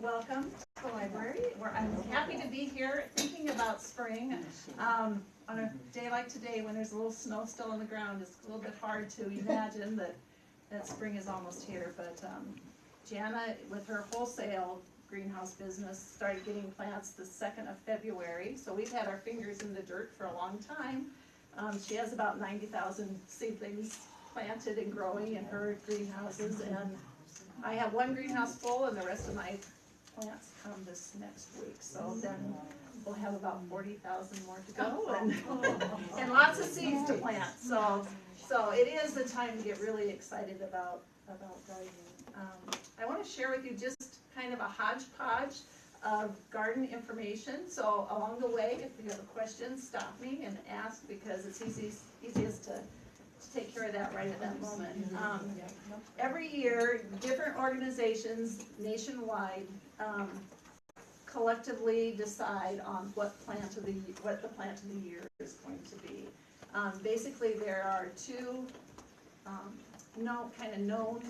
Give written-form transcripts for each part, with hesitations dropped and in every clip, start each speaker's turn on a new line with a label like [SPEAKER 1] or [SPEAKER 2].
[SPEAKER 1] Welcome to the library, where I'm happy to be here thinking about spring. On a day like today, when there's a little snow still on the ground, it's a little bit hard to imagine that spring is almost here. But Jana, with her wholesale greenhouse business, started getting plants the 2nd of February. So we've had our fingers in the dirt for a long time. She has about 90,000 seedlings planted and growing in her greenhouses, and I have one greenhouse full, and the rest of my plants come this next week. So then we'll have about 40,000 more to go, and lots of seeds to plant. So it is the time to get really excited about gardening. I want to share with you just kind of a hodgepodge of garden information. So along the way, if you have a question, stop me and ask, because it's easiest to take care of that right at that moment. Every year, different organizations nationwide collectively decide on what the plant of the year is going to be. Basically, there are two known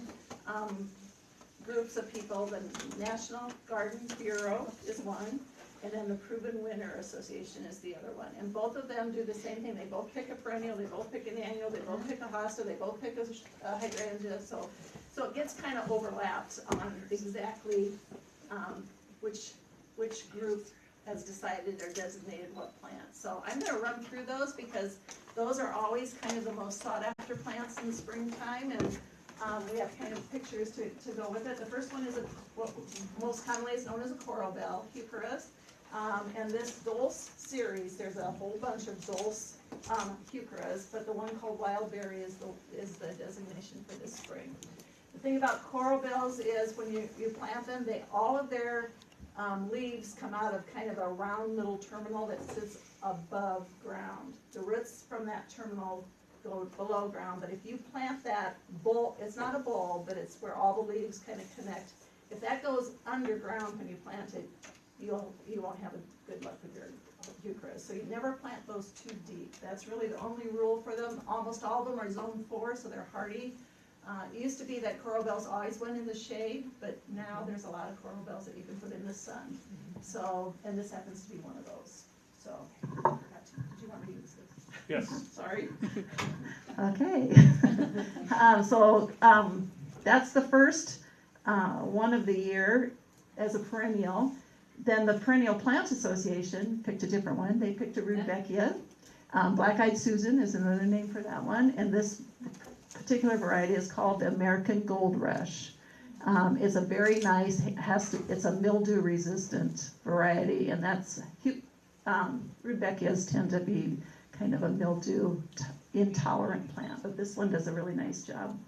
[SPEAKER 1] groups of people. The National Garden Bureau is one, and then the Proven Winner Association is the other one. And both of them do the same thing. They both pick a perennial, they both pick an annual, they both pick a hosta, they both pick a hydrangea. So it gets kind of overlapped on exactly which group has decided or designated what plants. So I'm going to run through those, because those are always kind of the most sought after plants in the springtime, and we have kind of pictures to go with it. The first one is what most commonly is known as a coral bell, Heucheras. And this dulse series, there's a whole bunch of dulse Heucheras, but the one called wildberry is the designation for this spring. The thing about coral bells is when you plant them, all of their leaves come out of kind of a round little terminal that sits above ground. The roots from that terminal go below ground, but if you plant that bulb, it's not a bulb, but it's where all the leaves kind of connect. If that goes underground when you plant it, you won't have a good luck with your Heucheras. So you never plant those too deep. That's really the only rule for them. Almost all of them are zone 4, so they're hardy. It used to be that coral bells always went in the shade, but now there's a lot of coral bells that you can put in the sun. So, and this happens to be one of those. So, did you want me to use this?
[SPEAKER 2] Yes.
[SPEAKER 1] Sorry.
[SPEAKER 3] Okay. That's the first one of the year as a perennial. Then the Perennial Plant Association picked a different one. They picked a Rudbeckia. Black-eyed Susan is another name for that one. And this particular variety is called the American Gold Rush. It's a very nice, it's a mildew-resistant variety, and that's Rudbeckias tend to be kind of a mildew-intolerant plant, but this one does a really nice job.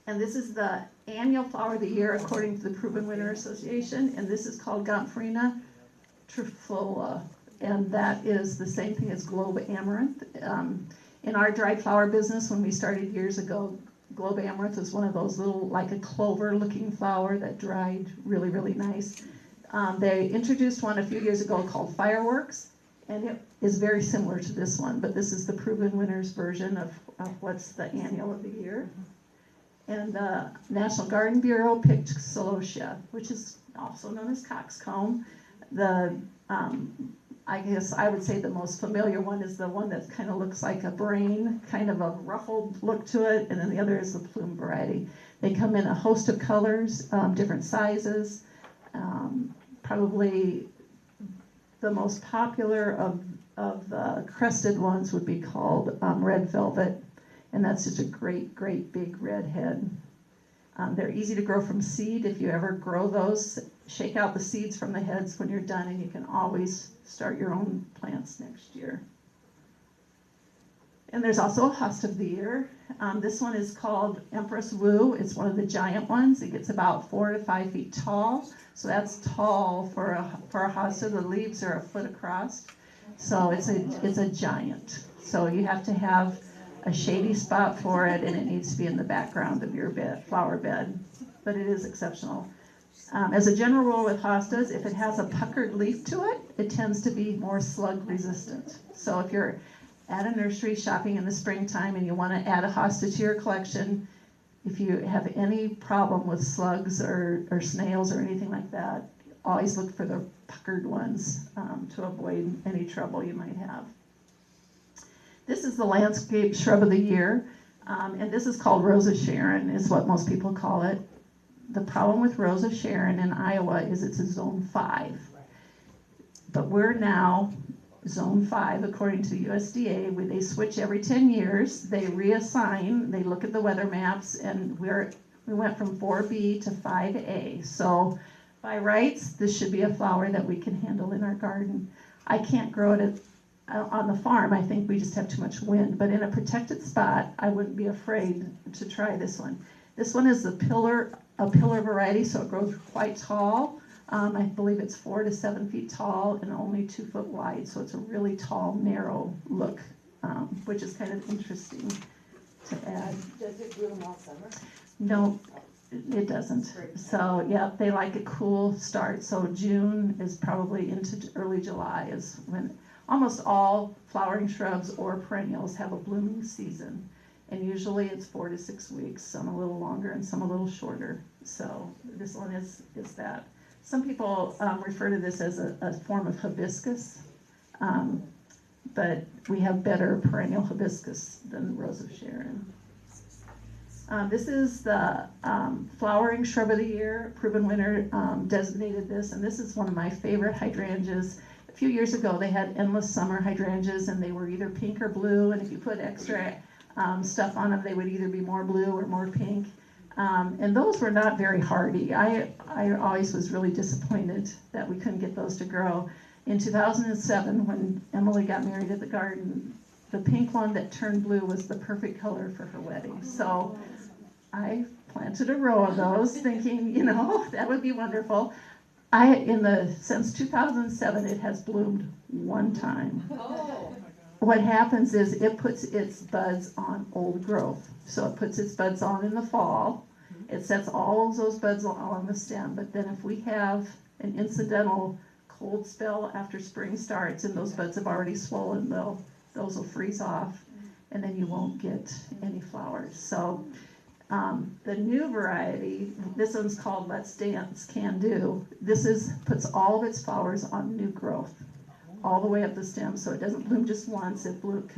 [SPEAKER 3] And this is the annual flower of the year according to the Proven Winner Association, and this is called Gomphrena trifolia, and that is the same thing as globe amaranth. In our dried flower business, when we started years ago, globe amaranth was one of those little, like a clover-looking flower that dried really, really nice. They introduced one a few years ago called Fireworks, and it is very similar to this one, but this is the Proven Winner's version of what's the annual of the year. And the National Garden Bureau picked Celosia, which is also known as coxcomb. I guess I would say the most familiar one is the one that kind of looks like a brain, kind of a ruffled look to it, and then the other is the plume variety. They come in a host of colors, different sizes. Probably the most popular of the crested ones would be called red velvet, and that's just a great, great big red head. They're easy to grow from seed. If you ever grow those, shake out the seeds from the heads when you're done, and you can always start your own plants next year. And there's also a hosta of the year. This one is called Empress Wu. It's one of the giant ones. It gets about 4 to 5 feet tall. So that's tall for a hosta. The leaves are a foot across. So it's a giant. So you have to have a shady spot for it, and it needs to be in the background of your flower bed. But it is exceptional. As a general rule with hostas, if it has a puckered leaf to it, it tends to be more slug resistant. So if you're at a nursery shopping in the springtime and you want to add a hosta to your collection, if you have any problem with slugs or snails or anything like that, always look for the puckered ones to avoid any trouble you might have. This is the landscape shrub of the year, and this is called Rose of Sharon, is what most people call it. The problem with Rose of Sharon in Iowa is it's a zone 5. But we're now zone 5 according to USDA, where they switch every 10 years, they reassign, they look at the weather maps, and we went from 4B to 5A. So by rights, this should be a flower that we can handle in our garden. I can't grow it on the farm. I think we just have too much wind, but in a protected spot, I wouldn't be afraid to try this one. This one is a pillar variety, so it grows quite tall. I believe it's 4 to 7 feet tall and only 2 foot wide, so it's a really tall, narrow look, which is kind of interesting to add.
[SPEAKER 2] Does it bloom all summer?
[SPEAKER 3] No, it doesn't. So yeah, they like a cool start. So June is probably into early July is when almost all flowering shrubs or perennials have a blooming season. And usually it's 4 to 6 weeks, some a little longer and some a little shorter. So this one is that. Some people refer to this as a form of hibiscus, but we have better perennial hibiscus than Rose of Sharon. This is the flowering shrub of the year. Proven winner designated this, and this is one of my favorite hydrangeas. A few years ago, they had endless summer hydrangeas, and they were either pink or blue, and if you put extra stuff on them, they would either be more blue or more pink. And those were not very hardy. I always was really disappointed that we couldn't get those to grow. In 2007, when Emily got married at the garden, the pink one that turned blue was the perfect color for her wedding. So I planted a row of those thinking, that would be wonderful. Since 2007, it has bloomed one time.
[SPEAKER 2] Oh.
[SPEAKER 3] What happens is it puts its buds on old growth. So it puts its buds on in the fall. It sets all of those buds along the stem. But then if we have an incidental cold spell after spring starts and those buds have already swollen, those will freeze off and then you won't get any flowers. So the new variety, this one's called Let's Dance Can Do. This puts all of its flowers on new growth, all the way up the stem, so it doesn't bloom just once. It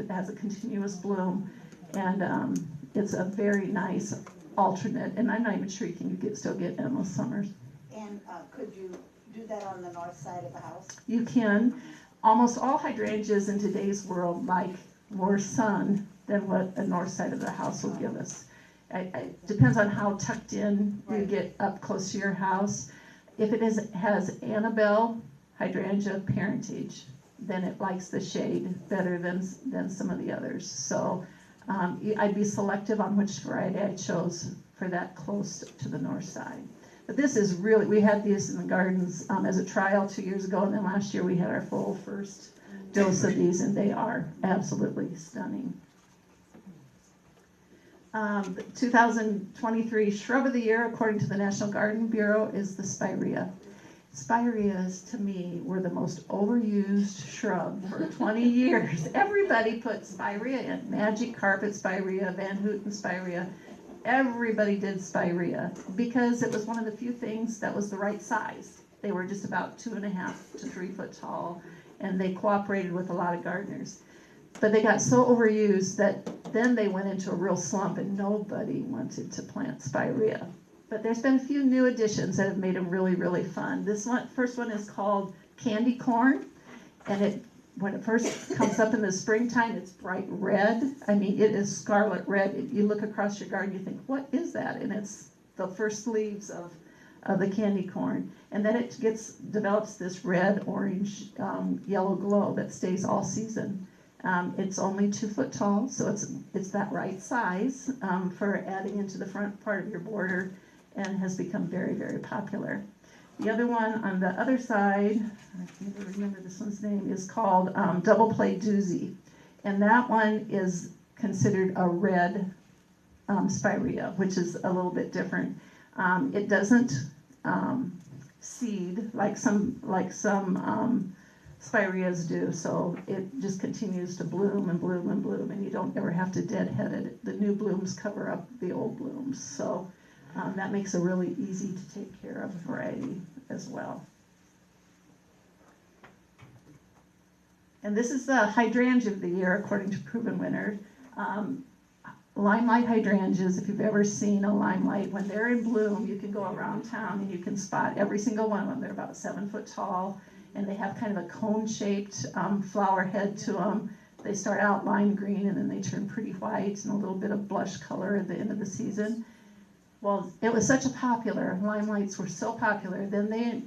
[SPEAKER 3] has a continuous bloom, and it's a very nice alternate. And I'm not even sure you can still get endless summers.
[SPEAKER 2] And could you do that on the north side of the house?
[SPEAKER 3] You can. Almost all hydrangeas in today's world like more sun than what a north side of the house will give us. It depends on how tucked in you get up close to your house. If it has Annabelle hydrangea parentage, then it likes the shade better than some of the others. So I'd be selective on which variety I chose for that close to the north side. But this is really, we had these in the gardens as a trial 2 years ago, and then last year we had our full first dose of these, and they are absolutely stunning. The 2023 Shrub of the Year, according to the National Garden Bureau, is the spirea. Spireas, to me, were the most overused shrub for 20 years. Everybody put spirea in. Magic Carpet spirea, Van Houten spirea. Everybody did spirea because it was one of the few things that was the right size. They were just about 2.5 to 3 foot tall, and they cooperated with a lot of gardeners. But they got so overused that then they went into a real slump, and nobody wanted to plant spirea. But there's been a few new additions that have made them really, really fun. This first one is called candy corn, and when it first comes up in the springtime, it's bright red. I mean, it is scarlet red. You look across your garden, you think, what is that? And it's the first leaves of the candy corn. And then it develops this red, orange, yellow glow that stays all season. It's only 2 foot tall, so it's that right size for adding into the front part of your border, and has become very, very popular. The other one on the other side, I can't even remember this one's name, is called Double Play Doozy. And that one is considered a red spirea, which is a little bit different. It doesn't seed like some spireas do, so it just continues to bloom and bloom and bloom, and you don't ever have to deadhead it. The new blooms cover up the old blooms, so that makes a really easy to take care of variety as well. And this is the hydrangea of the year according to Proven Winner. Limelight hydrangeas, if you've ever seen a limelight, when they're in bloom, you can go around town and you can spot every single one of them. They're about 7 foot tall, and they have kind of a cone-shaped flower head to them. They start out lime green, and then they turn pretty white and a little bit of blush color at the end of the season. Well, it was such a popular, limelights were so popular, then they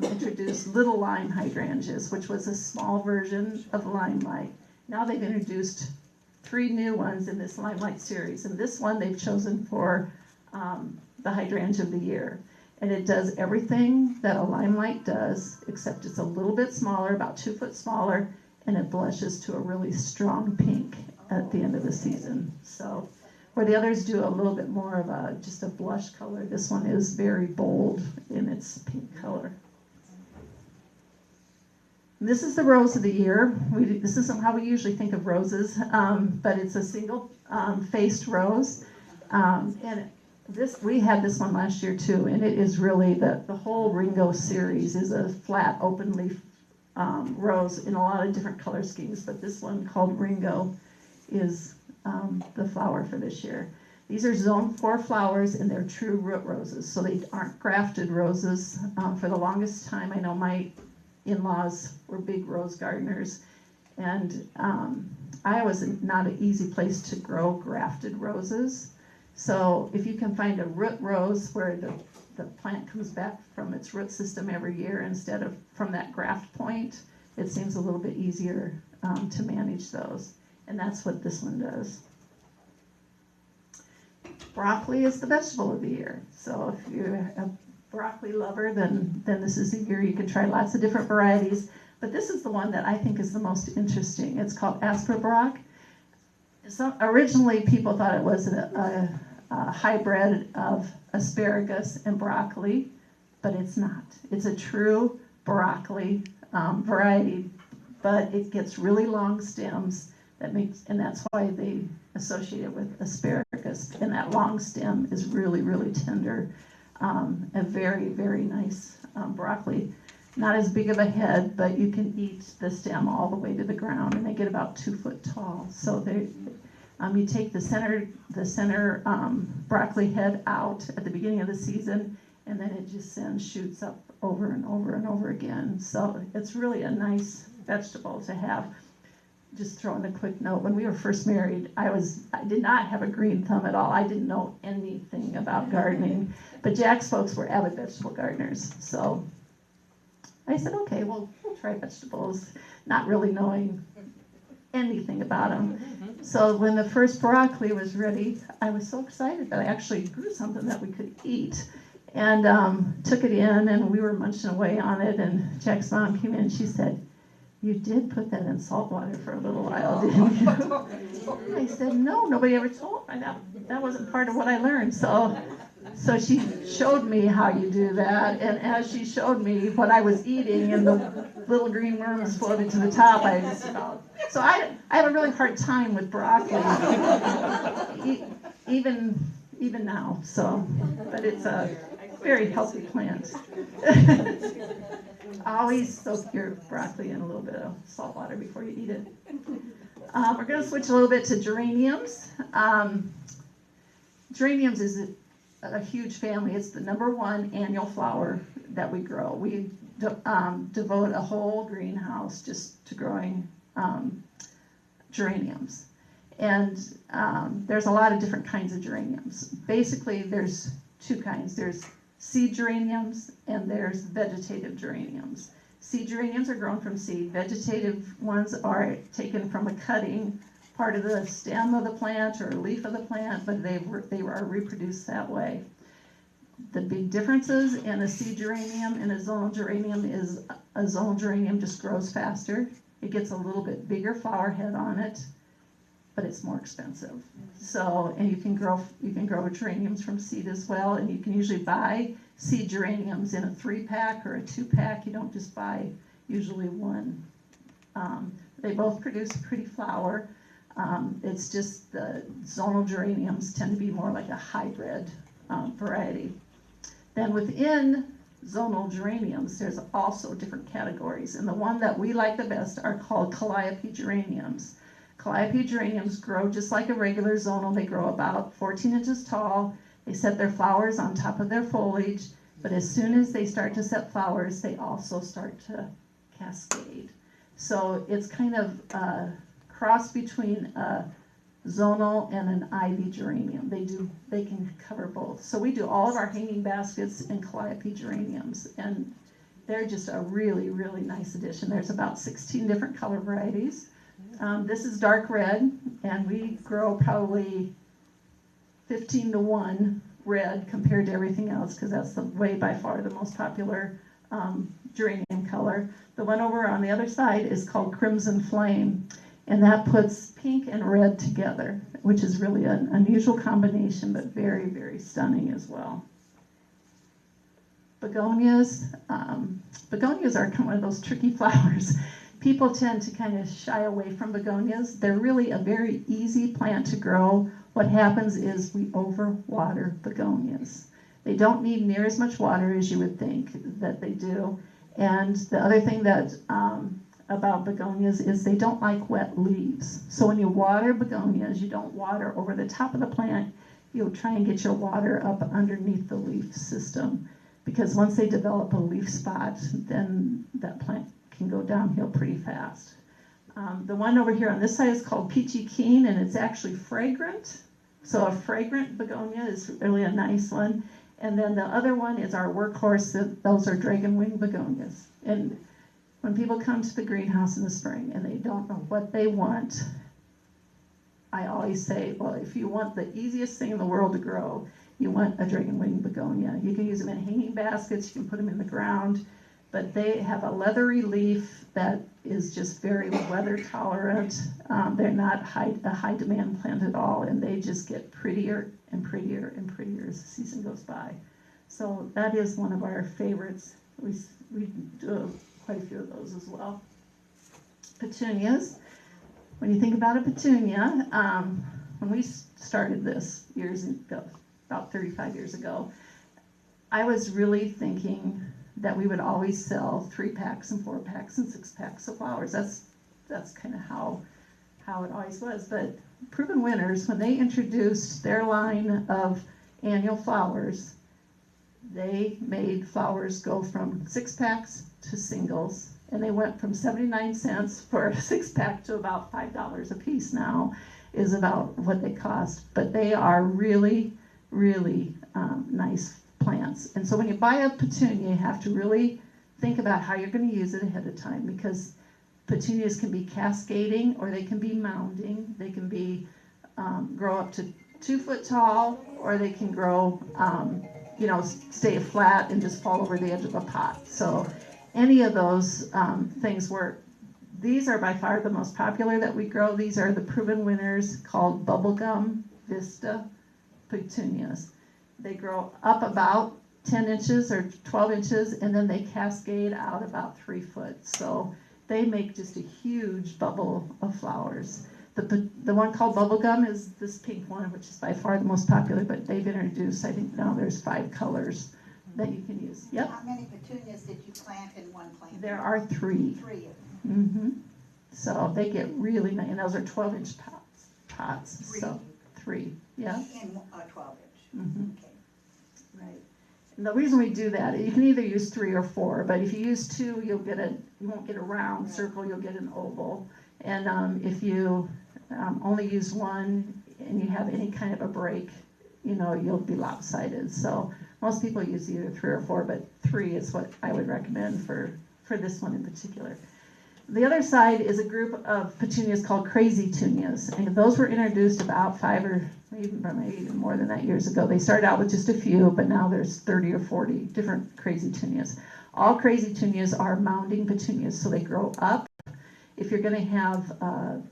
[SPEAKER 3] introduced little lime hydrangeas, which was a small version of limelight. Now they've introduced 3 new ones in this limelight series, and this one they've chosen for the hydrangea of the year. And it does everything that a limelight does, except it's a little bit smaller, about 2 foot smaller, and it blushes to a really strong pink at the end of the season. So, where the others do a little bit more of just a blush color, this one is very bold in its pink color. This is the rose of the year. This isn't how we usually think of roses, but it's a single faced rose. And we had this one last year too, and it is really, the whole Ringo series is a flat open leaf rose in a lot of different color schemes, but this one called Ringo is the flower for this year. These are zone 4 flowers, and they're true root roses, so they aren't grafted roses. For the longest time, I know my in-laws were big rose gardeners, and Iowa was not an easy place to grow grafted roses. So if you can find a root rose where the plant comes back from its root system every year instead of from that graft point, it seems a little bit easier to manage those. And that's what this one does. Broccoli is the vegetable of the year. So if you're a broccoli lover, then this is the year you can try lots of different varieties. But this is the one that I think is the most interesting. It's called asperbrock. So originally people thought it was a hybrid of asparagus and broccoli, but it's not. It's a true broccoli variety, but it gets really long stems. And that's why they associate it with asparagus. And that long stem is really, really tender. A very, very nice broccoli. Not as big of a head, but you can eat the stem all the way to the ground, and they get about 2 foot tall. So you take the center broccoli head out at the beginning of the season, and then it just shoots up over and over and over again. So it's really a nice vegetable to have. Just throwing a quick note, when we were first married, I did not have a green thumb at all. I didn't know anything about gardening, but Jack's folks were avid vegetable gardeners. So I said, okay, well, we'll try vegetables, not really knowing anything about them. So when the first broccoli was ready, I was so excited that I actually grew something that we could eat. And took it in, and we were munching away on it, and Jack's mom came in and she said, "You did put that in salt water for a little while, didn't you?" I said, "No, nobody ever told me. That wasn't part of what I learned." So she showed me how you do that, and as she showed me what I was eating, and the little green worms floated to the top, so I have a really hard time with broccoli, even now. So, but it's a very healthy plant. Always soak your broccoli in a little bit of salt water before you eat it. We're going to switch a little bit to geraniums. Geraniums is a huge family. It's the #1 annual flower that we grow. We devote a whole greenhouse just to growing geraniums. And there's a lot of different kinds of geraniums. Basically, there's 2 kinds. There's seed geraniums, and there's vegetative geraniums. Seed geraniums are grown from seed. Vegetative ones are taken from a cutting, part of the stem of the plant or leaf of the plant, but they are reproduced that way. The big differences in a seed geranium and a zonal geranium is a zonal geranium just grows faster. It gets a little bit bigger flower head on it, but it's more expensive. So, and you can grow geraniums from seed as well, and you can usually buy seed geraniums in a 3-pack or a 2-pack. You don't just buy usually one They both produce a pretty flower. It's just the zonal geraniums tend to be more like a hybrid variety. Then within zonal geraniums, there's also different categories, and the one that we like the best are called calliope geraniums. Calliope geraniums grow just like a regular zonal. They grow about 14 inches tall. They set their flowers on top of their foliage, but as soon as they start to set flowers, they also start to cascade. So it's kind of a cross between a zonal and an ivy geranium. They can cover both. So we do all of our hanging baskets in calliope geraniums, and they're just a really, really nice addition. There's about 16 different color varieties. This is dark red, and we grow probably 15 to 1 red compared to everything else, because that's by far the most popular geranium color. The one over on the other side is called Crimson Flame, and that puts pink and red together, which is really an unusual combination, but very, very stunning as well. Begonias. Begonias are kind of one of those tricky flowers. People tend to kind of shy away from begonias. They're really a very easy plant to grow. What happens is we overwater begonias. They don't need near as much water as you would think that they do. And the other thing that about begonias is they don't like wet leaves. So when you water begonias, you don't water over the top of the plant. You'll try and get your water up underneath the leaf system, because once they develop a leaf spot, then that plant can go downhill pretty fast. The one over here on this side is called Peachy Keen, and it's actually fragrant. So a fragrant begonia is really a nice one. And then the other one is our workhorse. Those are dragon wing begonias. And when people come to the greenhouse in the spring and they don't know what they want, I always say, well, if you want the easiest thing in the world to grow, you want a dragon wing begonia. You can use them in hanging baskets, you can put them in the ground, but they have a leathery leaf that is just very weather tolerant. They're not a high demand plant at all, and they just get prettier and prettier and prettier as the season goes by. So that is one of our favorites. We do quite a few of those as well. Petunias. When you think about a petunia, when we started this years ago, about 35 years ago, I was really thinking that we would always sell 3-packs and 4-packs and 6-packs of flowers. That's kind of how it always was. But Proven Winners, when they introduced their line of annual flowers, they made flowers go from 6-packs to singles, and they went from 79 cents for a 6-pack to about $5 a piece now is about what they cost. But they are really, really nice plants. And so when you buy a petunia, you have to really think about how you're going to use it ahead of time, because petunias can be cascading or they can be mounding. They can be grow up to 2 foot tall, or they can grow, stay flat and just fall over the edge of a pot. So any of those things work. These are by far the most popular that we grow. These are the Proven Winners called Bubblegum Vista petunias. They grow up about 10 inches or 12 inches, and then they cascade out about 3 foot. So they make just a huge bubble of flowers. The one called Bubblegum is this pink one, which is by far the most popular, but they've introduced, I think now there's 5 colors that you can use. Yep.
[SPEAKER 2] How many petunias did you plant in one plant?
[SPEAKER 3] There are 3.
[SPEAKER 2] 3 of them.
[SPEAKER 3] Mm-hmm. So they get really nice, and those are 12-inch pots.
[SPEAKER 2] 3.
[SPEAKER 3] So 3, yeah.
[SPEAKER 2] In a 12-inch.
[SPEAKER 3] Mm-hmm.
[SPEAKER 2] Okay.
[SPEAKER 3] Right. And the reason we do that, you can either use 3 or 4, but if you use 2, you won't get a round circle, you'll get an oval. And if you only use 1 and you have any kind of a break, you'll be lopsided. So most people use either 3 or 4, but 3 is what I would recommend for this one in particular. The other side is a group of petunias called Crazy Tunias, and those were introduced about 5 or maybe even more than that years ago. They started out with just a few, but now there's 30 or 40 different Crazy Tunias. All Crazy Tunias are mounding petunias, so they grow up. If you're going to have a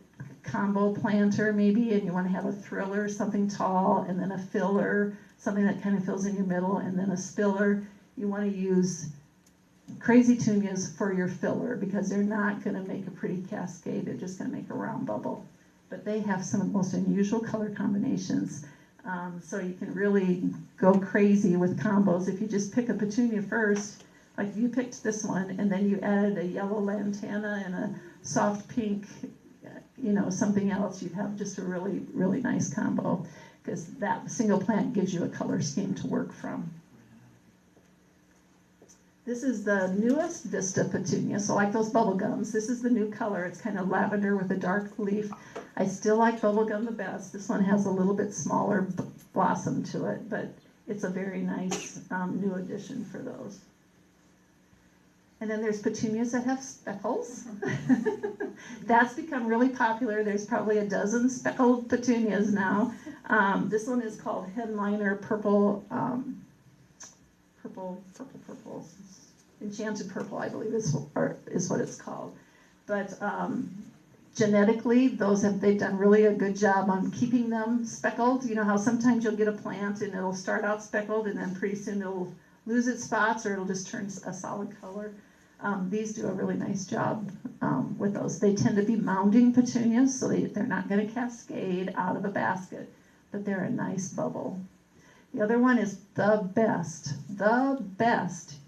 [SPEAKER 3] combo planter maybe, and you want to have a thriller, something tall, and then a filler, something that kind of fills in your middle, and then a spiller, you want to use crazy tunias for your filler because they're not going to make a pretty cascade. They're just going to make a round bubble. But they have some of the most unusual color combinations. So you can really go crazy with combos. If you just pick a petunia first, like you picked this one, and then you added a yellow lantana and a soft pink, something else, you'd have just a really, really nice combo because that single plant gives you a color scheme to work from. This is the newest Vista petunia, so like those bubble gums, this is the new color. It's kind of lavender with a dark leaf. I still like bubblegum the best. This one has a little bit smaller blossom to it, but it's a very nice new addition for those. And then there's petunias that have speckles. That's become really popular. There's probably a dozen speckled petunias now. This one is called Headliner Purple, purple, Enchanted Purple, I believe is what it's called. But genetically, they've done really a good job on keeping them speckled. You know how sometimes you'll get a plant and it'll start out speckled and then pretty soon it'll lose its spots or it'll just turn a solid color. These do a really nice job with those. They tend to be mounding petunias, so they're not going to cascade out of a basket, but they're a nice bubble. The other one is the best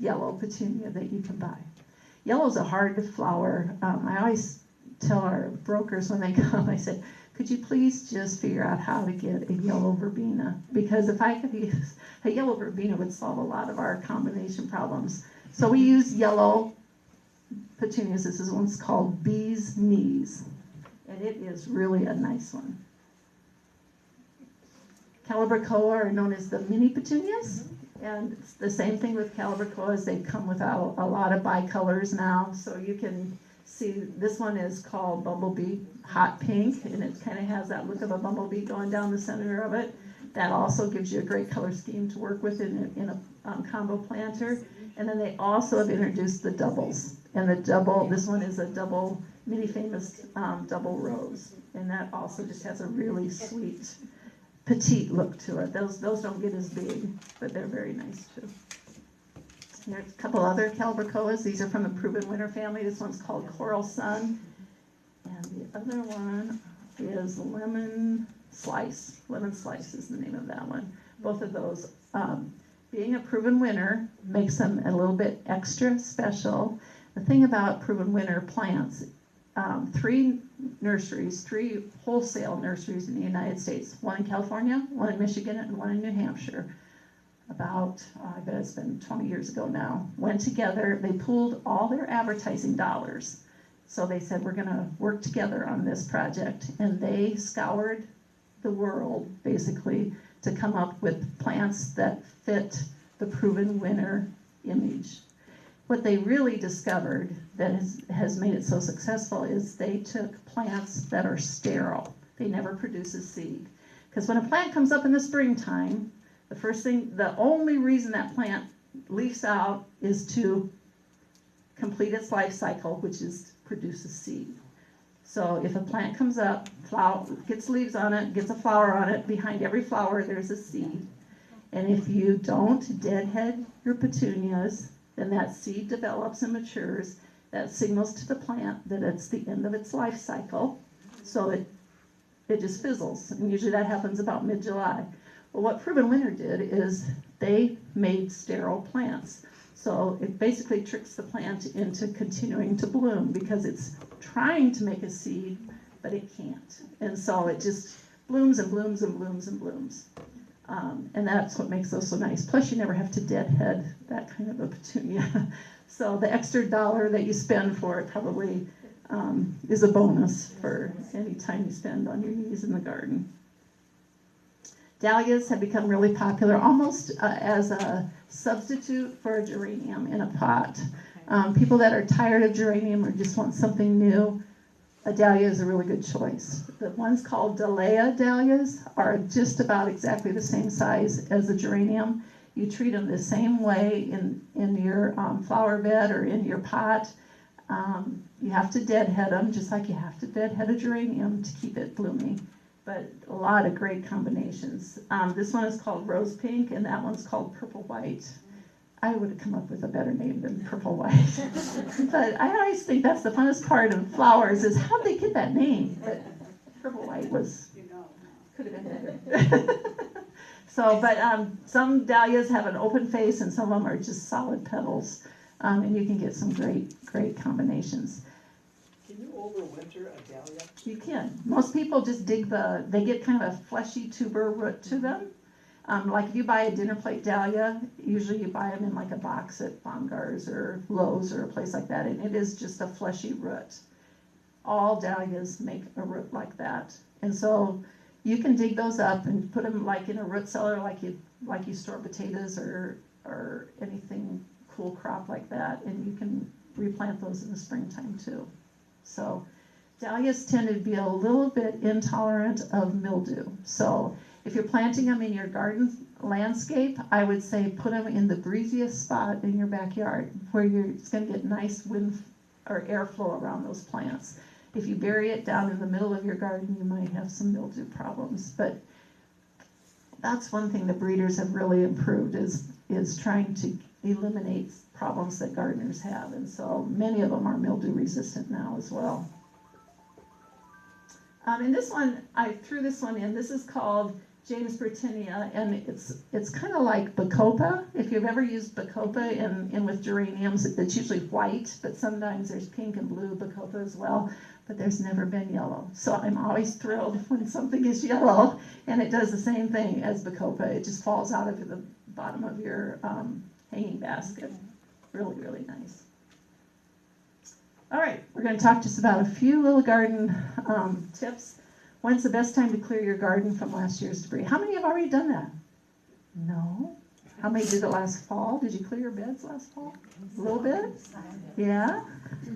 [SPEAKER 3] yellow petunia that you can buy. Yellow's a hard to flower. I always tell our brokers when they come, I said, could you please just figure out how to get a yellow verbena? Because if I could use a yellow verbena would solve a lot of our combination problems. So we use yellow petunias. This is one's called Bee's Knees, and it is really a nice one. Calibrachoa are known as the mini petunias, and it's the same thing with calibrachoas. They come with a lot of bicolors now, so you can see this one is called Bumblebee Hot Pink, and it kind of has that look of a bumblebee going down the center of it. That also gives you a great color scheme to work with in a combo planter. And then they also have introduced the doubles. And this one is a double, mini famous double rose. And that also just has a really sweet, petite look to it. Those don't get as big, but they're very nice too. There's a couple other calibrachoas. These are from the Proven Winter family. This one's called Coral Sun. And the other one is Lemon Slice. Lemon Slice is the name of that one. Both of those, being a Proven Winter makes them a little bit extra special. The thing about Proven Winter plants, three wholesale nurseries in the United States, one in California, one in Michigan, and one in New Hampshire, about, I bet it's been 20 years ago now, went together. They pooled all their advertising dollars. So they said, we're going to work together on this project. And they scoured the world, basically, to come up with plants that fit the Proven Winter image. What they really discovered that has made it so successful is they took plants that are sterile. They never produce a seed. Because when a plant comes up in the springtime, the only reason that plant leaves out is to complete its life cycle, which is produce a seed. So if a plant comes up, gets leaves on it, gets a flower on it, behind every flower there's a seed. And if you don't deadhead your petunias, then that seed develops and matures. That signals to the plant that it's the end of its life cycle. So it just fizzles. And usually that happens about mid-July. Well, what Proven Winter did is they made sterile plants. So it basically tricks the plant into continuing to bloom because it's trying to make a seed, but it can't. And so it just blooms and blooms and blooms and blooms. And that's what makes those so nice. Plus, you never have to deadhead that kind of a petunia. So the extra dollar that you spend for it probably is a bonus for any time you spend on your knees in the garden. Dahlias have become really popular, almost as a substitute for a geranium in a pot. People that are tired of geranium or just want something new, a dahlia is a really good choice. The ones called Dahlia dahlias are just about exactly the same size as the geranium. You treat them the same way in your flower bed or in your pot. You have to deadhead them, just like you have to deadhead a geranium to keep it blooming. But a lot of great combinations. This one is called Rose Pink, and that one's called Purple White. I would have come up with a better name than purple white. But I always think that's the funnest part of flowers is how'd they get that name? But purple white was, could have been better. So, but some dahlias have an open face and some of them are just solid petals. And you can get some great combinations.
[SPEAKER 4] Can you overwinter a dahlia?
[SPEAKER 3] You can. Most people just dig they get kind of a fleshy tuber root to them. Like if you buy a dinner plate dahlia, usually you buy them in like a box at Bongar's or Lowe's or a place like that, and it is just a fleshy root. All dahlias make a root like that. And so you can dig those up and put them like in a root cellar like you store potatoes or anything cool crop like that, and you can replant those in the springtime too. So dahlias tend to be a little bit intolerant of mildew. So if you're planting them in your garden landscape, I would say put them in the breeziest spot in your backyard where it's going to get nice wind or airflow around those plants. If you bury it down in the middle of your garden, you might have some mildew problems. But that's one thing the breeders have really improved is trying to eliminate problems that gardeners have. And so many of them are mildew resistant now as well. And this one, I threw this one in. This is called James Britannia, and it's kind of like Bacopa. If you've ever used Bacopa in with geraniums, it's usually white, but sometimes there's pink and blue Bacopa as well, but there's never been yellow. So I'm always thrilled when something is yellow, and it does the same thing as Bacopa. It just falls out of the bottom of your hanging basket. Really, really nice. All right, we're going to talk just about a few little garden tips. When's the best time to clear your garden from last year's debris? How many have already done that? No. How many did it last fall? Did you clear your beds last fall? A little bit? Yeah?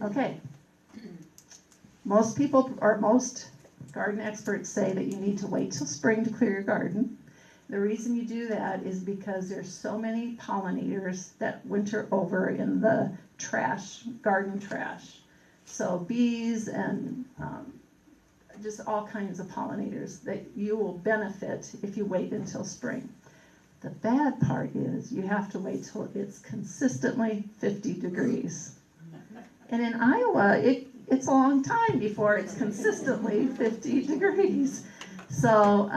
[SPEAKER 3] Okay. Most people, or most garden experts say that you need to wait till spring to clear your garden. The reason you do that is because there's so many pollinators that winter over in the trash, garden trash. So bees and just all kinds of pollinators that you will benefit if you wait until spring. The bad part is you have to wait till it's consistently 50 degrees. And in Iowa, it's a long time before it's consistently 50 degrees. So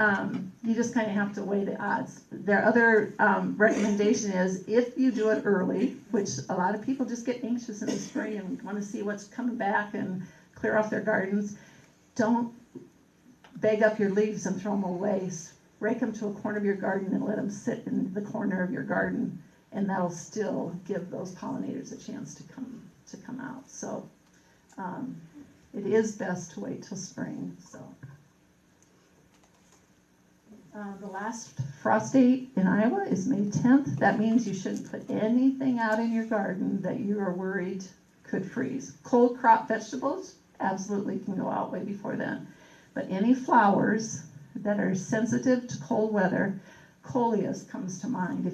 [SPEAKER 3] you just kind of have to weigh the odds. Their other recommendation is if you do it early, which a lot of people just get anxious in the spring and want to see what's coming back and clear off their gardens, don't bag up your leaves and throw them away. Rake them to a corner of your garden and let them sit in the corner of your garden, and that'll still give those pollinators a chance to come out. So it is best to wait till spring. So the last frost date in Iowa is May 10th. That means you shouldn't put anything out in your garden that you are worried could freeze. Cold crop vegetables absolutely can go out way before then. But any flowers that are sensitive to cold weather, coleus comes to mind.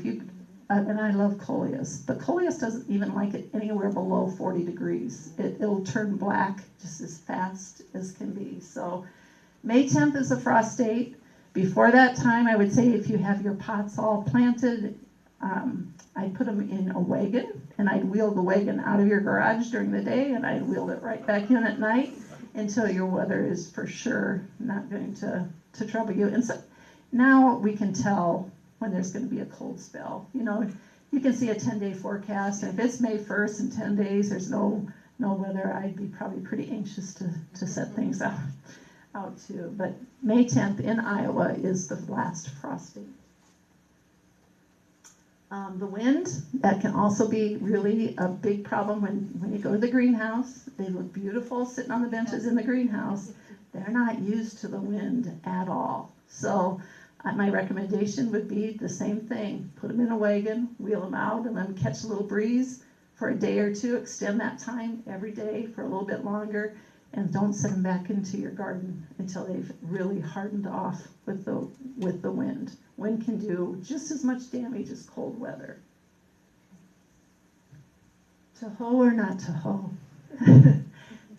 [SPEAKER 3] And I love coleus, but coleus doesn't even like it anywhere below 40 degrees. It'll turn black just as fast as can be. So May 10th is the frost date. Before that time, I would say if you have your pots all planted, I'd put them in a wagon, and I'd wheel the wagon out of your garage during the day, and I'd wheel it right back in at night until your weather is for sure not going to trouble you. And so now we can tell when there's going to be a cold spell. You know, you can see a 10-day forecast, and if it's May 1st and 10 days, there's no weather, I'd be probably pretty anxious to set things out too. But May 10th in Iowa is the last frost date. The wind, that can also be really a big problem when you go to the greenhouse. They look beautiful sitting on the benches in the greenhouse. They're not used to the wind at all. So my recommendation would be the same thing. Put them in a wagon, wheel them out, and then catch a little breeze for a day or two. Extend that time every day for a little bit longer, and don't send them back into your garden until they've really hardened off with the wind. Wind can do just as much damage as cold weather. To hoe or not to hoe?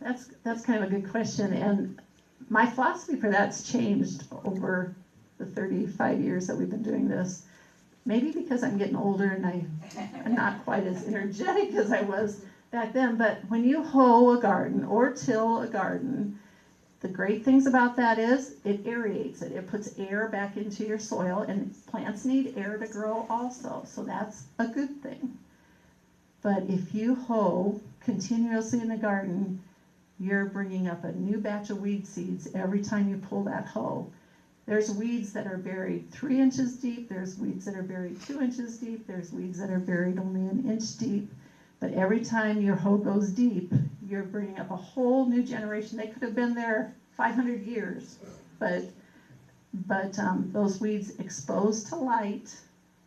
[SPEAKER 3] That's kind of a good question, and my philosophy for that's changed over the 35 years that we've been doing this. Maybe because I'm getting older and I'm not quite as energetic as I was back then, but when you hoe a garden or till a garden, the great things about that is it aerates it. It puts air back into your soil, and plants need air to grow also, so that's a good thing. But if you hoe continuously in the garden, you're bringing up a new batch of weed seeds every time you pull that hoe. There's weeds that are buried 3 inches deep, there's weeds that are buried 2 inches deep, there's weeds that are buried only an inch deep. But every time your hoe goes deep, you're bringing up a whole new generation. They could have been there 500 years, but those weeds exposed to light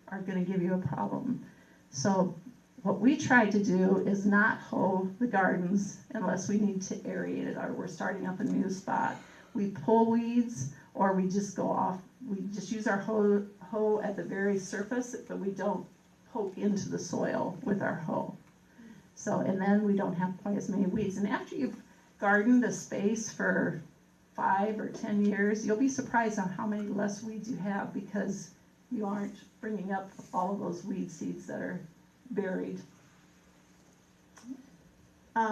[SPEAKER 3] are going to give you a problem. So what we try to do is not hoe the gardens unless we need to aerate it or we're starting up a new spot. We pull weeds, or we just go off. We just use our hoe at the very surface, but we don't poke into the soil with our hoe. So, and then we don't have quite as many weeds. And after you've gardened a space for 5 or 10 years, you'll be surprised on how many less weeds you have because you aren't bringing up all of those weed seeds that are buried.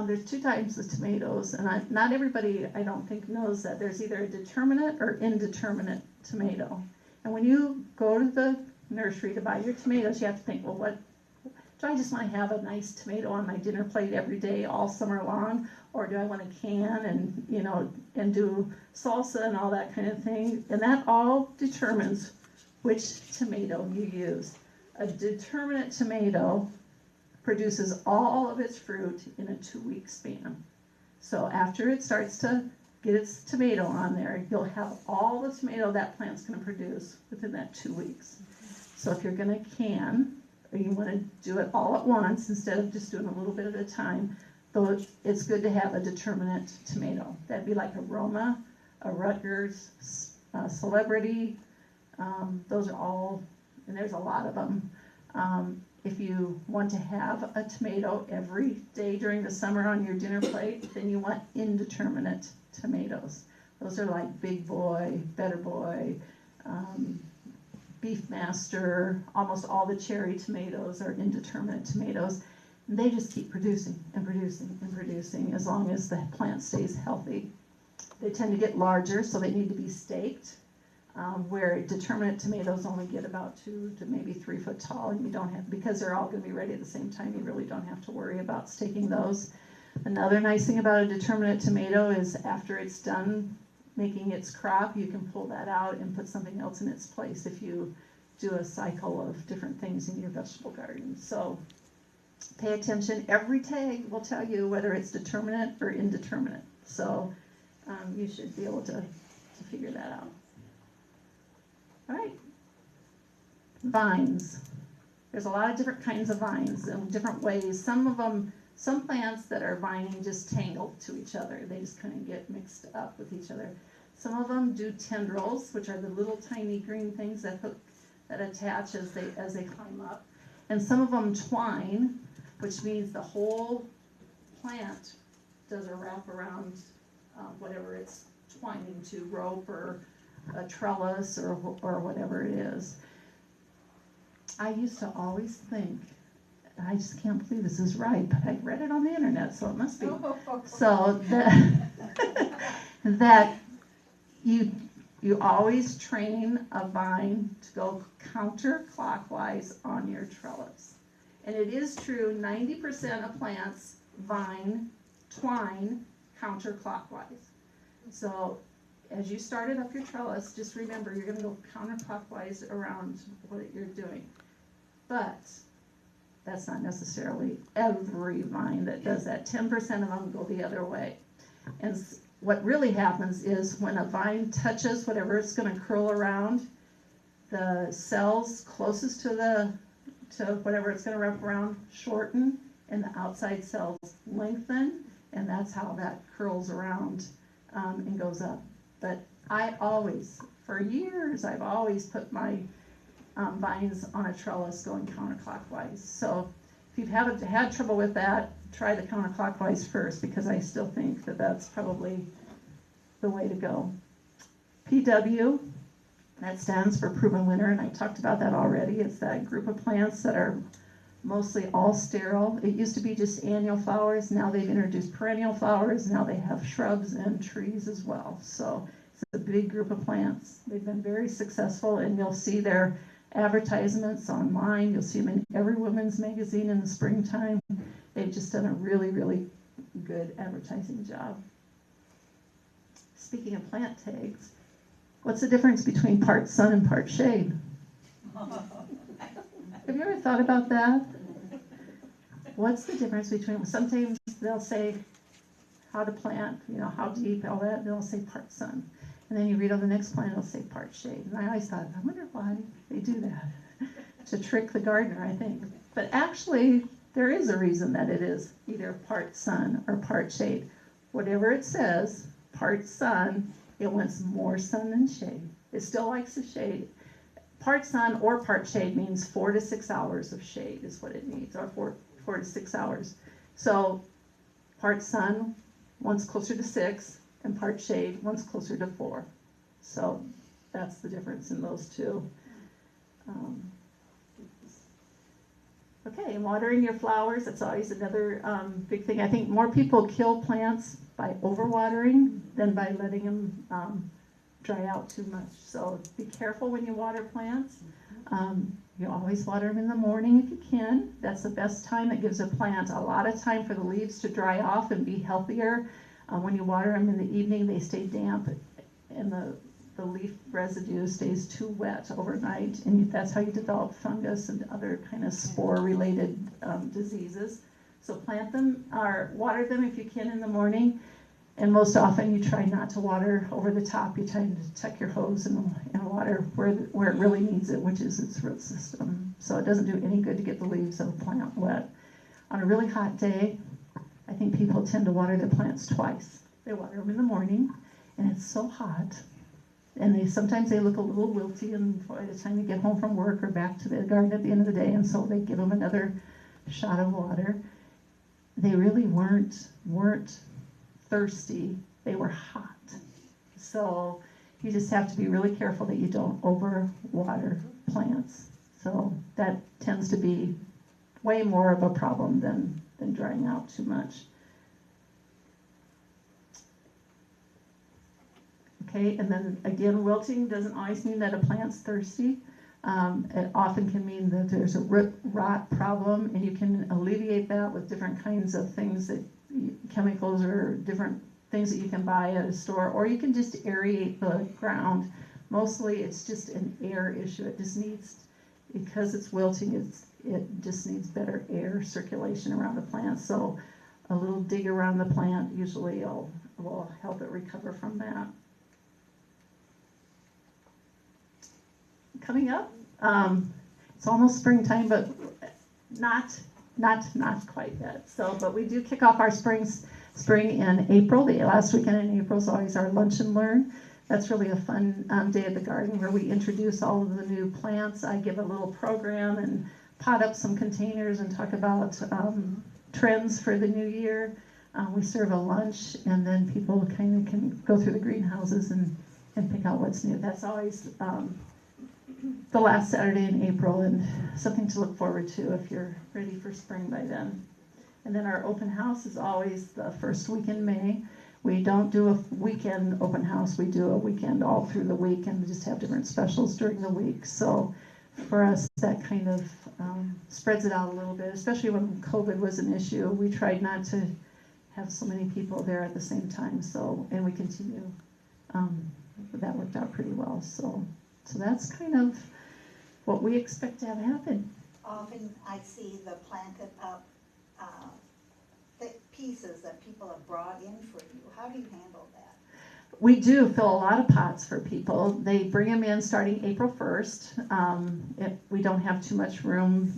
[SPEAKER 3] There's 2 types of tomatoes, and not everybody, I don't think, knows that there's either a determinate or indeterminate tomato. And when you go to the nursery to buy your tomatoes, you have to think, well, what do I just want to have a nice tomato on my dinner plate every day, all summer long, or do I want to can and do salsa and all that kind of thing? And that all determines which tomato you use. A determinate tomato produces all of its fruit in a 2-week span. So after it starts to get its tomato on there, you'll have all the tomato that plant's going to produce within that 2 weeks. So if you're going to can, or you want to do it all at once instead of just doing a little bit at a time, though it's good to have a determinate tomato. That'd be like a Roma, a Rutgers, a Celebrity. Those are all, and there's a lot of them. If you want to have a tomato every day during the summer on your dinner plate, then you want indeterminate tomatoes. Those are like Big Boy, Better Boy, Beefmaster. Almost all the cherry tomatoes are indeterminate tomatoes. And they just keep producing and producing and producing as long as the plant stays healthy. They tend to get larger, so they need to be staked. Where determinate tomatoes only get about 2 to maybe 3 foot tall, and you don't have, because they're all going to be ready at the same time, you really don't have to worry about staking those. Another nice thing about a determinate tomato is after it's done making its crop, you can pull that out and put something else in its place if you do a cycle of different things in your vegetable garden. So pay attention. Every tag will tell you whether it's determinate or indeterminate. So you should be able to figure that out. All right, vines. There's a lot of different kinds of vines in different ways. Some plants that are vining just tangle to each other. They just kind of get mixed up with each other. Some of them do tendrils, which are the little tiny green things that attach as they climb up. And some of them twine, which means the whole plant does a wrap around whatever it's twining to, rope or a trellis or whatever it is. I used to always think, I just can't believe this is right, but I read it on the internet, so it must be. So that you always train a vine to go counterclockwise on your trellis. And it is true, 90% of plants twine counterclockwise. So as you started up your trellis, just remember you're going to go counterclockwise around what you're doing. But that's not necessarily every vine that does that. 10% of them go the other way. And what really happens is when a vine touches whatever it's going to curl around, the cells closest to whatever it's going to wrap around shorten, and the outside cells lengthen, and that's how that curls around and goes up. But for years, I've always put my vines on a trellis going counterclockwise. So if you haven't had trouble with that, try the counterclockwise first, because I still think that that's probably the way to go. PW, That stands for proven winner, and I talked about that already. It's that group of plants that are mostly all sterile. It used to be just annual flowers. Now they've introduced perennial flowers. Now they have shrubs and trees as well. So it's a big group of plants. They've been very successful, and you'll see their advertisements online. You'll see them in every women's magazine in the springtime. They've just done a really, really good advertising job. Speaking of plant tags, what's the difference between part sun and part shade? Have you ever thought about that? What's the difference between, sometimes they'll say how to plant, how deep, all that, they'll say part sun. And then you read on the next plant, it'll say part shade. And I always thought, I wonder why they do that. To trick the gardener, I think. But actually, there is a reason that it is either part sun or part shade. Whatever it says, part sun, it wants more sun than shade. It still likes the shade. Part sun or part shade means 4 to 6 hours of shade is what it needs, or 4 to 6 hours. So part sun wants closer to 6, and part shade wants closer to 4. So that's the difference in those two. Okay, watering your flowers, that's always another big thing. I think more people kill plants by overwatering than by letting them dry out too much. So be careful when you water plants. You always water them in the morning if you can. That's the best time. It gives a plant a lot of time for the leaves to dry off and be healthier. When you water them in the evening, they stay damp, and the leaf residue stays too wet overnight, and that's how you develop fungus and other kind of spore-related diseases. So plant them, or water them if you can in the morning, and most often you try not to water over the top. You try to tuck your hose and water where it really needs it, which is its root system. So it doesn't do any good to get the leaves of a plant wet. On a really hot day, I think people tend to water their plants twice. They water them in the morning, and it's so hot. And sometimes they look a little wilty, and by the time you get home from work or back to the garden at the end of the day, and so they give them another shot of water. They really weren't thirsty, they were hot. So you just have to be really careful that you don't over water plants. So that tends to be way more of a problem than drying out too much. Okay, and then again, wilting doesn't always mean that a plant's thirsty. It often can mean that there's a root rot problem, and you can alleviate that with different kinds of things, chemicals or different things that you can buy at a store, or you can just aerate the ground. Mostly it's just an air issue. It just needs, because it's wilting, it just needs better air circulation around the plant. So a little dig around the plant usually will help it recover from that. Coming up, it's almost springtime, but not quite yet. So, but we do kick off our spring in April. The last weekend in April is always our lunch and learn. That's really a fun day at the garden where we introduce all of the new plants. I give a little program and pot up some containers and talk about trends for the new year. We serve a lunch, and then people kind of can go through the greenhouses and pick out what's new. That's always the last Saturday in April, and something to look forward to if you're ready for spring by then. And then our open house is always the first week in May. We don't do a weekend open house, we do a weekend all through the week, and we just have different specials during the week. So for us, that kind of spreads it out a little bit, especially when COVID was an issue. We tried not to have so many people there at the same time, and we continue. That worked out pretty well. So that's kind of what we expect to have happen.
[SPEAKER 2] Often I see the planted up thick pieces that people have brought in for you. How do you handle that?
[SPEAKER 3] We do fill a lot of pots for people. They bring them in starting April 1st. We don't have too much room,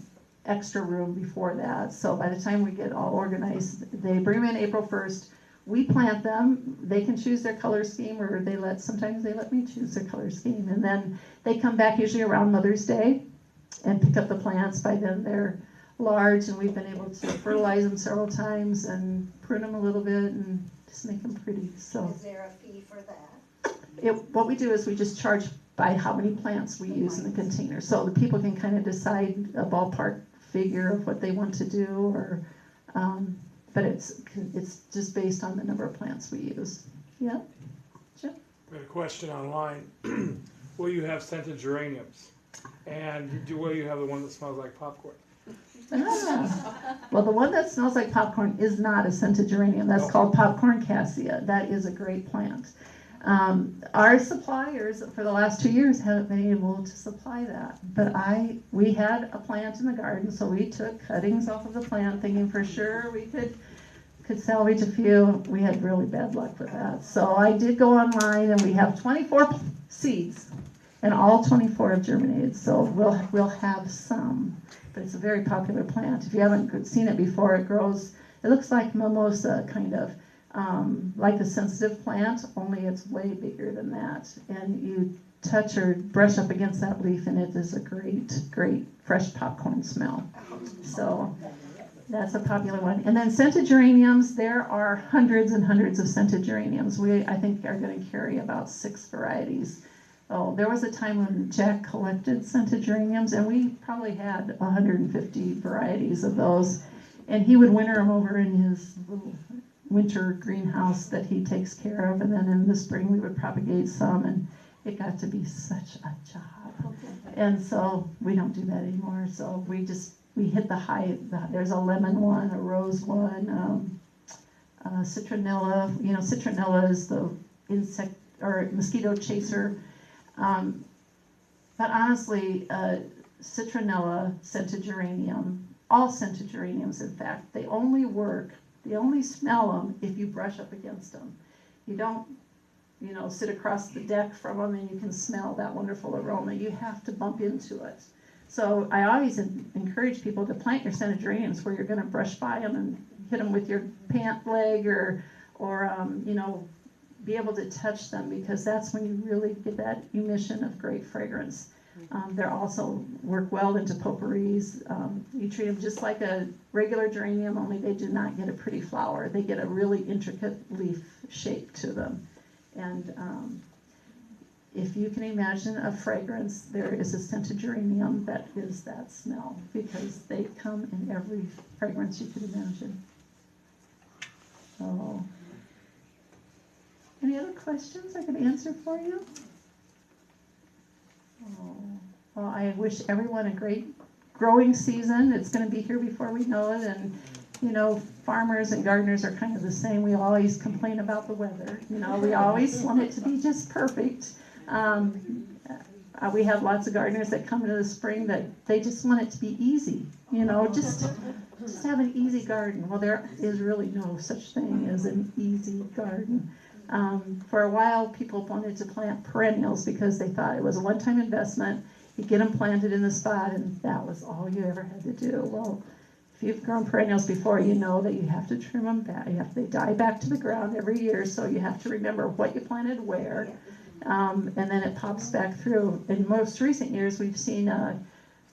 [SPEAKER 3] extra room before that. So by the time we get all organized, they bring them in April 1st. We plant them. They can choose their color scheme, or sometimes they let me choose their color scheme. And then they come back usually around Mother's Day and pick up the plants. By then they're large, and we've been able to fertilize them several times and prune them a little bit and just make them pretty. So
[SPEAKER 2] is there a fee for that?
[SPEAKER 3] what we do is we just charge by how many plants we use in the container. So the people can kind of decide a ballpark figure of what they want to do, or, but it's just based on the number of plants we use. Yeah.
[SPEAKER 5] Got a question online. Will you have scented geraniums? And will you have the one that smells like popcorn?
[SPEAKER 3] Well, the one that smells like popcorn is not a scented geranium. That's called popcorn cassia. That is a great plant. Our suppliers for the last 2 years haven't been able to supply that. But we had a plant in the garden, so we took cuttings off of the plant, thinking for sure we could salvage a few. We had really bad luck with that. So I did go online, and we have 24 seeds, and all 24 have germinated. So we'll have some, but it's a very popular plant. If you haven't seen it before, it grows. It looks like mimosa, kind of like a sensitive plant, only it's way bigger than that. And you touch or brush up against that leaf, and it is a great, great fresh popcorn smell. So that's a popular one. And then scented geraniums, there are hundreds and hundreds of scented geraniums. I think, are going to carry about 6 varieties. Oh, there was a time when Jack collected scented geraniums, and we probably had 150 varieties of those. And he would winter them over in his little winter greenhouse that he takes care of. And then in the spring, we would propagate some, and it got to be such a job. And so we don't do that anymore. So we hit the high. There's a lemon one, a rose one, citronella. You know, citronella is the insect or mosquito chaser. But honestly, citronella, scented geranium, all scented geraniums, in fact, they only smell them if you brush up against them. You don't, sit across the deck from them and you can smell that wonderful aroma. You have to bump into it. So I always encourage people to plant your scented geraniums where you're going to brush by them and hit them with your pant leg or be able to touch them, because that's when you really get that emission of great fragrance. They also work well into potpourris. You treat them just like a regular geranium, only they do not get a pretty flower. They get a really intricate leaf shape to them. And if you can imagine a fragrance, there is a scented geranium that is that smell, because they come in every fragrance you could imagine. So, any other questions I can answer for you? Oh, well, I wish everyone a great growing season. It's going to be here before we know it, and farmers and gardeners are kind of the same. We always complain about the weather. We always want it to be just perfect. We have lots of gardeners that come into the spring that they just want it to be easy. Just have an easy garden. Well, there is really no such thing as an easy garden. For a while, people wanted to plant perennials because they thought it was a one-time investment. You get them planted in the spot, and that was all you ever had to do. Well, if you've grown perennials before, you know that you have to trim them back. They die back to the ground every year, so you have to remember what you planted where, and then it pops back through. In most recent years, we've seen a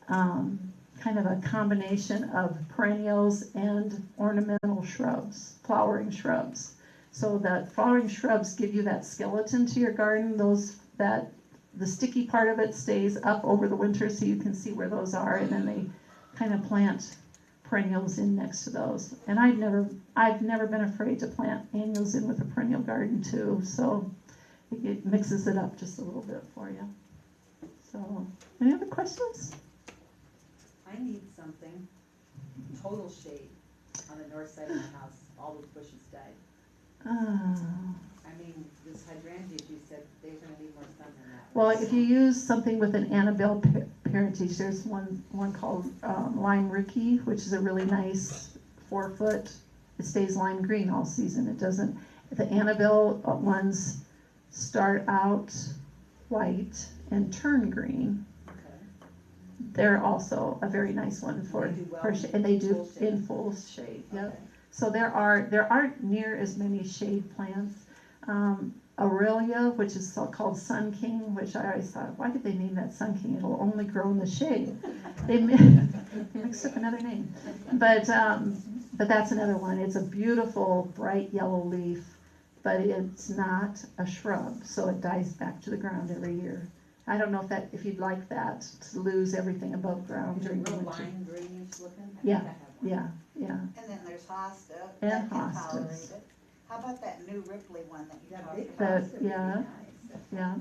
[SPEAKER 3] kind of a combination of perennials and ornamental shrubs, flowering shrubs. So that flowering shrubs give you that skeleton to your garden. The sticky part of it stays up over the winter, so you can see where those are, and then they kind of plant perennials in next to those. And I've never been afraid to plant annuals in with a perennial garden too. So it mixes it up just a little bit for you. So, any other questions?
[SPEAKER 6] I need something total shade on the north side of my house. All the bushes died. I mean, this hydrangeas, you said they're going to need more sun than that.
[SPEAKER 3] Well, if you use something with an Annabelle parentage, there's one called lime rookie, which is a really nice 4-foot. It stays lime green all season. It doesn't. The Annabelle ones start out white and turn green.
[SPEAKER 6] Okay.
[SPEAKER 3] They're also a very nice one for shade, and they do in full shade. Yep.
[SPEAKER 6] Okay.
[SPEAKER 3] So there aren't near as many shade plants. Aurelia, which is called Sun King, which I always thought, why did they name that Sun King? It'll only grow in the shade. They mixed up another name. But that's another one. It's a beautiful bright yellow leaf, but it's not a shrub, so it dies back to the ground every year. I don't know if you'd like that, to lose everything above ground
[SPEAKER 6] Is it
[SPEAKER 3] during the
[SPEAKER 6] real
[SPEAKER 3] winter.
[SPEAKER 6] lime greenish looking? I
[SPEAKER 3] Yeah,
[SPEAKER 6] think I have one.
[SPEAKER 3] Yeah, yeah,
[SPEAKER 2] And then there's hosta,
[SPEAKER 3] And
[SPEAKER 2] that can
[SPEAKER 3] hostas.
[SPEAKER 2] tolerate it. How about that new Ripley one that you
[SPEAKER 6] That
[SPEAKER 2] talked
[SPEAKER 6] big
[SPEAKER 2] about?
[SPEAKER 3] That-
[SPEAKER 6] house would be
[SPEAKER 3] yeah.
[SPEAKER 6] nice.
[SPEAKER 3] yeah,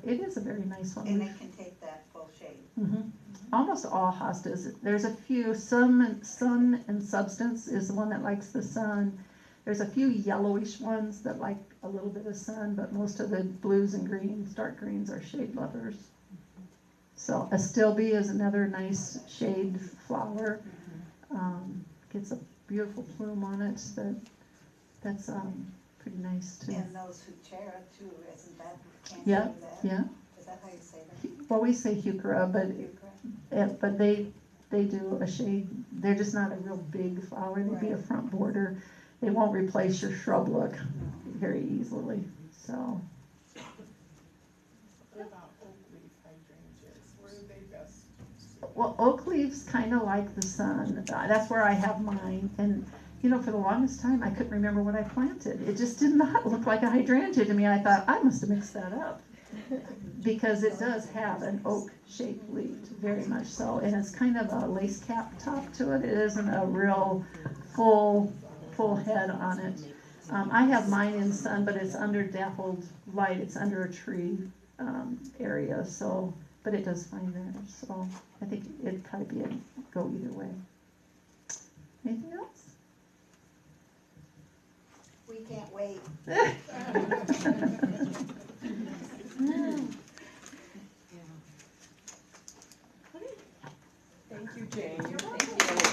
[SPEAKER 3] it is a very nice one.
[SPEAKER 2] And
[SPEAKER 3] We've-
[SPEAKER 2] it can take that full shade.
[SPEAKER 3] Mhm. Almost all hostas, there's a few, sun and substance is the one that likes the sun. There's a few yellowish ones that like a little bit of sun, but most of the blues and greens, dark greens are shade lovers. So astilbe is another nice shade flower. Gets a beautiful plume on it that's pretty nice too.
[SPEAKER 2] And those Huchera too, isn't that, can't
[SPEAKER 3] Yeah,
[SPEAKER 2] you do that?
[SPEAKER 3] yeah,
[SPEAKER 2] Is that how you say that?
[SPEAKER 3] well, we say heuchera, but they do a shade, they're just not a real big flower, they'd be a
[SPEAKER 2] Right.
[SPEAKER 3] front border. They won't replace your shrub look very easily, so.
[SPEAKER 7] What about oak leaf hydrangeas? Where do they best suit?
[SPEAKER 3] Well, oak leaves kind of like the sun, that's where I have mine, and, you know, for the longest time, I couldn't remember what I planted. It just did not look like a hydrangea to me, I thought, I must have mixed that up. Because it does have an oak-shaped leaf, very much so, and it's kind of a lace cap top to it, it isn't a real full head on it. I have mine in sun, but it's under dappled light, it's under a tree, area, so, but it does fine there, so I think it'd probably go either way. Anything else?
[SPEAKER 2] We can't wait.
[SPEAKER 7] Thank you, Jane. Thank you.